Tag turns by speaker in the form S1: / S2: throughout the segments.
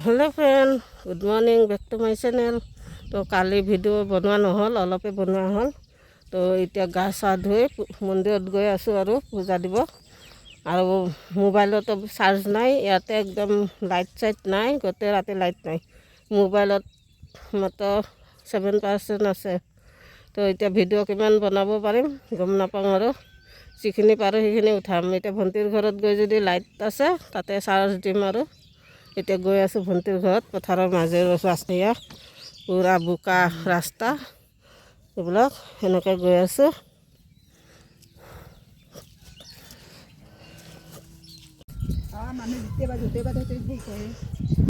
S1: Hello friend good morning back to my channel. तो काली video बनवा নহ'ল অলপে বনোৱা হ'ল। তো এতিয়া গা চা ধুই মন্দিৰত গৈ আছোঁ আৰু পূজা দিব। আৰু মোবাইলতো চাৰ্জ নাই, ইয়াতে একদম লাইট চাইট নাই, গোটেই ৰাতি লাইট নাই। মোবাইলত মাত্ৰ 7% আছে। তো এতিয়া ভিডিঅ' কিমান বনাব পাৰিম গম নাপাওঁ, আৰু যিখিনি পাৰোঁ সেইখিনি উঠাম। এতিয়া ভণ্টিৰ ঘৰত গৈ যদি লাইট আছে তাতে চাৰ্জ দিম। আৰু এতিয়া গৈ আছোঁ ভণ্টিৰ ঘৰত, পথাৰৰ মাজেৰে ৰাস্তা, পুৰা বোকা ৰাস্তা এইবিলাক, সেনেকৈ গৈ আছোঁ।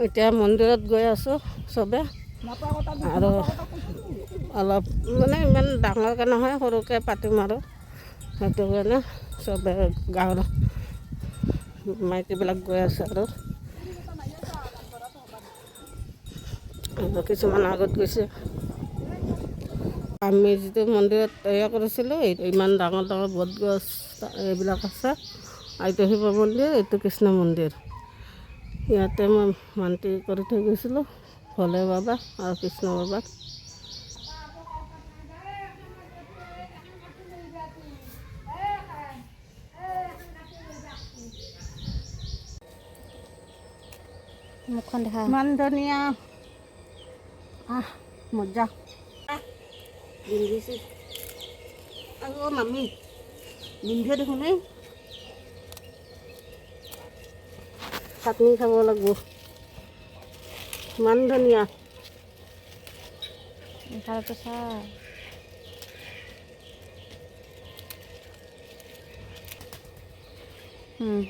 S1: এতিয়া মন্দিৰত গৈ আছোঁ চবে, আৰু অলপ মানে ইমান ডাঙৰকৈ নহয়, সৰুকৈ পাতিম আৰু সেইটো কাৰণে চবে গাঁৱৰ মাইকীবিলাক গৈ আছে। আৰু কিছুমান আগত গৈছে। আমি যিটো মন্দিৰত তৈয়াৰ কৰিছিলোঁ ইমান ডাঙৰ ডাঙৰ বটগছ এইবিলাক আছে। এইটো শিৱ মন্দিৰ, এইটো কৃষ্ণ মন্দিৰ। ইয়াতে মই মান্তি কৰি থৈ গৈছিলোঁ, ভোলে বাবা আৰু কৃষ্ণ বাবা।
S2: মুখখন দেখা
S1: ইমান ধুনীয়া মজা বিন্ধিছে আৰু মামী বিন্ধিয়ে দেখোন। চাটনি খাব লাগিব, ইমান ধুনীয়া।
S2: ভালটো চা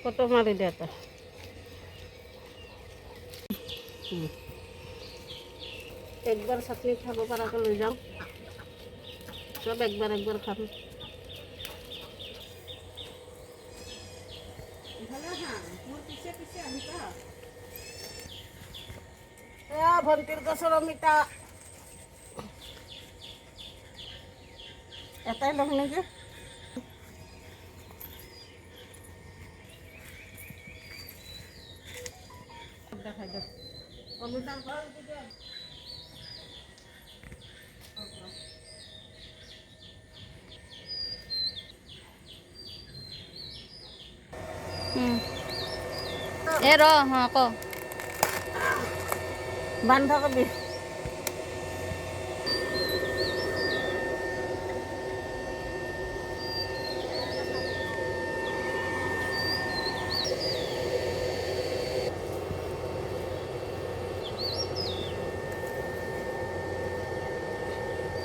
S1: ফটো মাৰি দে এটা। একবাৰ চাটনি খাব পৰাকৈ লৈ যাওঁ, চব একবাৰ একবাৰ খাম। ভণ্টিৰ গছৰ অমিতা এটাই লগ নেকি? দেখাই দে অমিতাৰ ঘৰ
S2: এ ৰ ক
S1: বন্ধাকবি।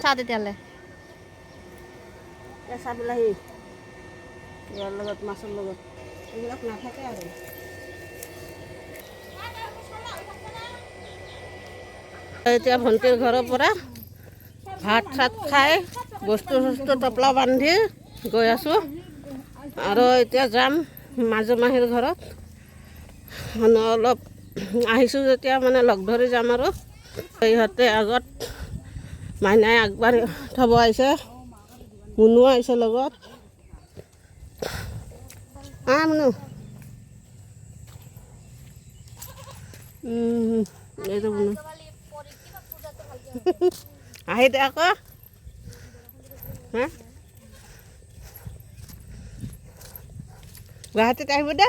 S2: চা তেতিয়াহ'লে
S1: কেঁচা বিলাহী ইয়াৰ লগত মাছৰ লগত এইবিলাক নাথাকে। আৰু এতিয়া ভণ্টিৰ ঘৰৰ পৰা ভাত চাত খাই বস্তু চস্তু টপলা বান্ধি গৈ আছোঁ। আৰু এতিয়া যাম মাজু মাহীৰ ঘৰত। মানে অলপ আহিছোঁ যেতিয়া মানে লগ ধৰি যাম। আৰু ইহঁতে আগত মাইনাই আগবাঢ়ি থ'ব আহিছে, মুনু আহিছে লগত। মুনু এইটো মুনু আহি দে আকৌ। গুৱাহাটীত আহিব দে।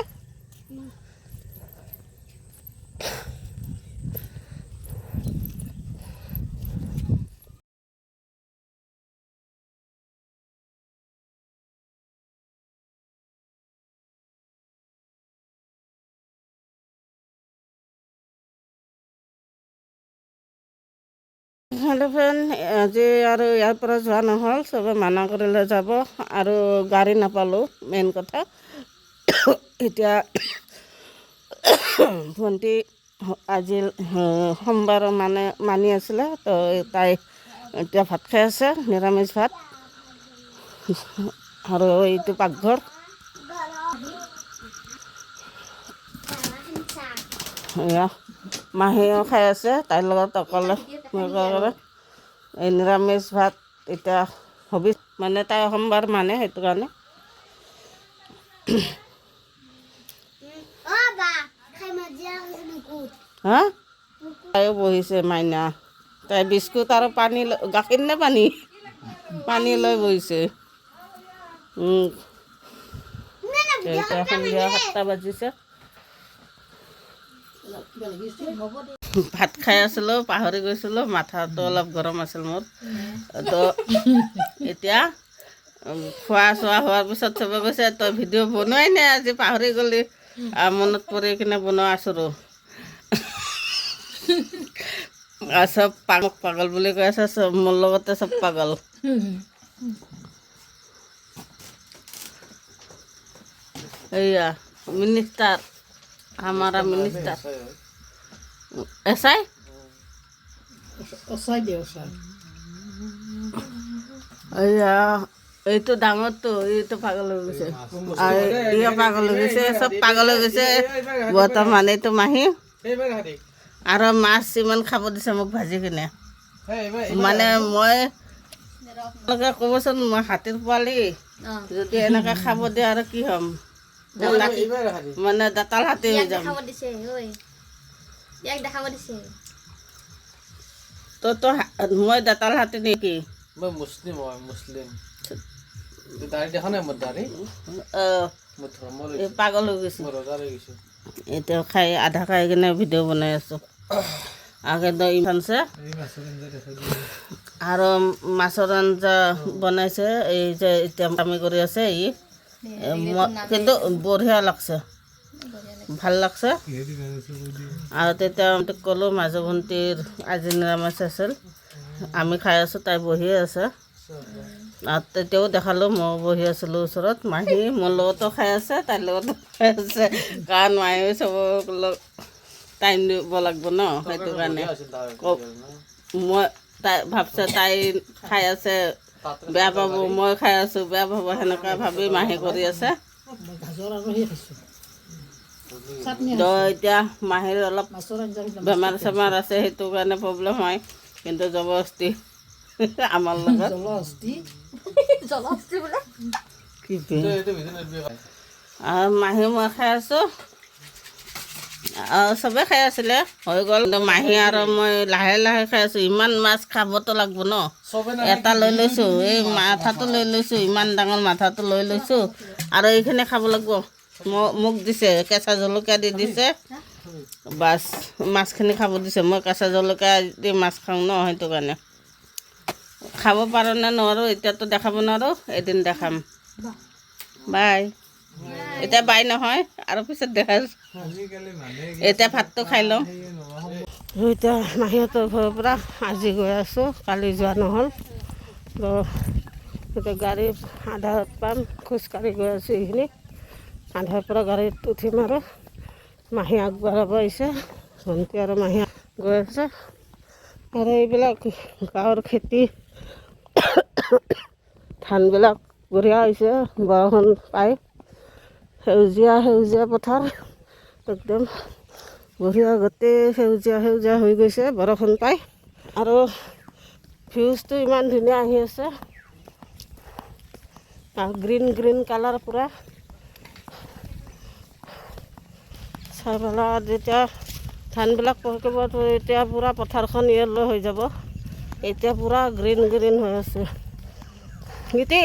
S1: হেল্ল' ফ্ৰেণ্ড, আজি আৰু ইয়াৰ পৰা যোৱা নহ'ল, চবে মানা কৰিলে যাব, আৰু গাড়ী নাপালোঁ মেইন কথা। এতিয়া ভণ্টি আজি সোমবাৰ মানি আছিলে, তো তাই এতিয়া ভাত খাই আছে, নিৰামিষ ভাত। আৰু এইটো পাকঘৰ। এয়া মাহীও খাই আছে, তাইৰ লগত অকলে এই নিৰামিষ ভাত। এতিয়া হবি মানে তাই সোমবাৰ মানে সেইটো কাৰণে। হা তাইও বহিছে মাইনা তাই বিস্কুট আৰু পানী গাখীৰ নে পানী পানী লৈ বহিছে এতিয়া সন্ধিয়া 7টা বাজিছে ভাত খাই আছিলোঁ পাহৰি গৈছিলোঁ মাথাটো অলপ গৰম আছিল মোৰ তো এতিয়া খোৱা চোৱা হোৱাৰ পিছত চবে কৈছে তই ভিডিঅ' বনোৱাই নাই আজি পাহৰি গ'লি মনত পৰি কিনে বনোৱা আছোঁ চব পাগল বুলি কৈ আছে চব মোৰ লগতে চব পাগল এয়া মিনিষ্টাৰ हमारा मिनिस्टर ऐसा है এইটো ডাঙৰটো এইটো পাগল হৈ গৈছে ইয়ে পাগল হৈ গৈছে চব পাগল হৈ গৈছে বৰ্তমান এইটো মাহী আৰু মাছ ইমান খাব দিছে মোক ভাজি কিনে মানে মই আপোনালোকে ক'বচোন মই হাতীৰ পোৱালি যদি এনেকৈ খাব দিয়ে আৰু কি হ'ম মানে দাঁতাল হাতী হৈ যাম তো মই দাঁতাল হাতী নেকি
S3: मैं मुस्लिम हूँ मुस्लिम तो दाढ़ी देखा ना मत दाढ़ी
S1: পাগল হৈ গৈছে
S3: मैं रोजा रही हूँ
S1: এতিয়া খাই আধা খাই কিনে ভিডিঅ' বনাই আছোঁ আগেতো ইমানছে আৰু মাছৰ আঞ্জা বনাইছে এই যে এতিয়া কামি কৰি আছে কিন্তু বঢ়িয়া লাগছে ভাল লাগছে আৰু তেতিয়া ক'লোঁ মাজু ভণ্টিৰ আজি নিৰামিষ আছিল আমি খাই আছোঁ তাই বহিয়ে আছে আৰু তেতিয়াও দেখালোঁ মই বহি আছিলোঁ ওচৰত মাহী মোৰ লগতো খাই আছে তাইৰ লগতো খাই আছে কাৰণ মাহী চবক টাইম দিব লাগিব ন সেইটো কাৰণে মই তাই ভাবছে তাই খাই আছে বেয়া পাব মই খাই আছোঁ বেয়া পাব সেনেকুৱা ভাবি মাহী কৰি আছে তো এতিয়া মাহীৰ অলপ বেমাৰ চেমাৰ আছে সেইটো কাৰণে প্ৰব্লেম হয় কিন্তু জবৰদস্তি আমাৰ লগত আৰু মাহী মই খাই আছোঁ চবে খাই আছিলে হৈ গ'ল কিন্তু মাহী আৰু মই লাহে লাহে খাই আছোঁ ইমান মাছ খাবতো লাগিব ন এটা লৈ লৈছোঁ এই মাথাটো লৈ লৈছোঁ ইমান ডাঙৰ মাথাটো লৈ লৈছোঁ আৰু এইখিনি খাব লাগিব মোক দিছে কেঁচা জলকীয়া দি দিছে বাছ মাছখিনি খাব দিছে মই কেঁচা জলকীয়া দি মাছ খাওঁ ন সেইটো কাৰণে খাব পাৰোঁ নে নোৱাৰোঁ এতিয়াতো দেখাব নোৱাৰোঁ এদিন দেখাম বাই এতিয়া বাই নহয় আৰু পিছত দেখাইছোঁ এতিয়া ভাতটো খাই লওঁ এতিয়া মাহীহঁতৰ ঘৰৰ পৰা আজি গৈ আছোঁ কালি যোৱা নহ'ল তো এতিয়া গাড়ী আধাৰত পাম খোজকাঢ়ি গৈ আছোঁ এইখিনি আধাৰ পৰা গাড়ীত উঠিম আৰু মাহী আগবঢ়াব আহিছে ভণ্টি আৰু মাহী গৈ আছে আৰু এইবিলাক গাঁৱৰ খেতি ধানবিলাক বঢ়িয়া হৈছে বৰষুণ পাই সেউজীয়া সেউজীয়া পথাৰ একদম বঢ়িয়া গোটেই সেউজীয়া সেউজীয়া হৈ গৈছে বৰষুণ পাই আৰু ভিউজটো ইমান ধুনীয়া আহি আছে গ্ৰীণ গ্ৰীণ কালাৰ পূৰা চাই পেলাই যেতিয়া ধানবিলাক পকিব এতিয়া পূৰা পথাৰখন য়েল্ল' হৈ যাব এতিয়া পূৰা গ্ৰীণ গ্ৰীণ হৈ আছে গীতি